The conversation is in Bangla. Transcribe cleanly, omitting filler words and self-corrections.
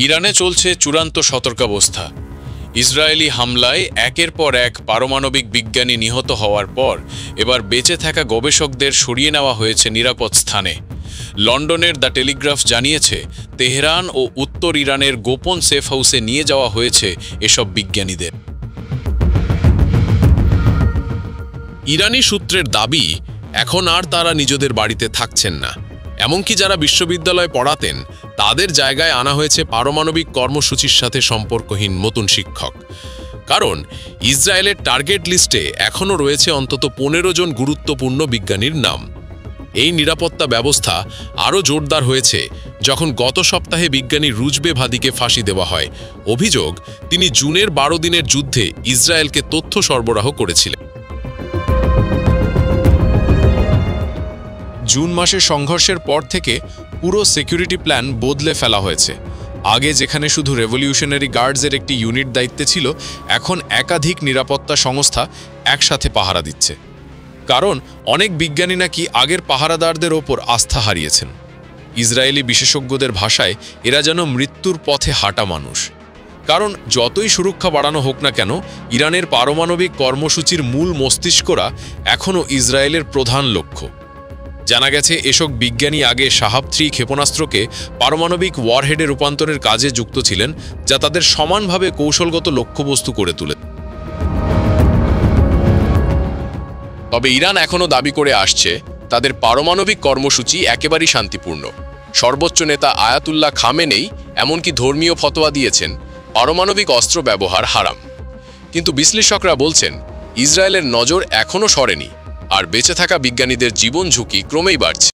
ইরানে চলছে চূড়ান্ত সতর্কাবস্থা। ইসরায়েলি হামলায় একের পর এক পারমাণবিক বিজ্ঞানী নিহত হওয়ার পর এবার বেঁচে থাকা গবেষকদের সরিয়ে নেওয়া হয়েছে নিরাপদ স্থানে। লন্ডনের দ্য টেলিগ্রাফ জানিয়েছে, তেহরান ও উত্তর ইরানের গোপন সেফ হাউসে নিয়ে যাওয়া হয়েছে এসব বিজ্ঞানীদের। ইরানি সূত্রের দাবি, এখন আর তারা নিজেদের বাড়িতে থাকছেন না। এমনকি যারা বিশ্ববিদ্যালয়ে পড়াতেন তাদের জায়গায় আনা হয়েছে পারমাণবিক কর্মসূচির সাথে সম্পর্কহীন নতুন শিক্ষক। কারণ ইসরায়েলের টার্গেট লিস্টে এখনও রয়েছে অন্তত 15 জন গুরুত্বপূর্ণ বিজ্ঞানীর নাম। এই নিরাপত্তা ব্যবস্থা আরও জোরদার হয়েছে যখন গত সপ্তাহে বিজ্ঞানী রুজবে ভাদিকে ফাঁসি দেওয়া হয়। অভিযোগ, তিনি জুনের 12 দিনের যুদ্ধে ইসরায়েলকে তথ্য সরবরাহ করেছিলেন। জুন মাসের সংঘর্ষের পর থেকে পুরো সিকিউরিটি প্ল্যান বদলে ফেলা হয়েছে। আগে যেখানে শুধু রেভলিউশনারি গার্ডসের একটি ইউনিট দায়িত্বে ছিল, এখন একাধিক নিরাপত্তা সংস্থা একসাথে পাহারা দিচ্ছে। কারণ অনেক বিজ্ঞানী নাকি আগের পাহারাদারদের ওপর আস্থা হারিয়েছেন। ইসরায়েলি বিশেষজ্ঞদের ভাষায় এরা যেন মৃত্যুর পথে হাঁটা মানুষ। কারণ যতই সুরক্ষা বাড়ানো হোক না কেন, ইরানের পারমাণবিক কর্মসূচির মূল মস্তিষ্করা এখনও ইসরায়েলের প্রধান লক্ষ্য। জানা গেছে, এসব বিজ্ঞানী আগে শাহাব-3 ক্ষেপণাস্ত্রকে পারমাণবিক ওয়ারহেডে রূপান্তরের কাজে যুক্ত ছিলেন, যা তাদের সমানভাবে কৌশলগত লক্ষ্যবস্তু করে তোলে। তবে ইরান এখনও দাবি করে আসছে তাদের পারমাণবিক কর্মসূচি একেবারেই শান্তিপূর্ণ। সর্বোচ্চ নেতা আয়াতুল্লাহ খামেনেই এমনকি ধর্মীয় ফতোয়া দিয়েছেন পারমাণবিক অস্ত্র ব্যবহার হারাম। কিন্তু বিশ্লেষকরা বলছেন, ইসরায়েলের নজর এখনও সরেনি, আর বেঁচে থাকা বিজ্ঞানীদের জীবন ঝুঁকি ক্রমেই বাড়ছে।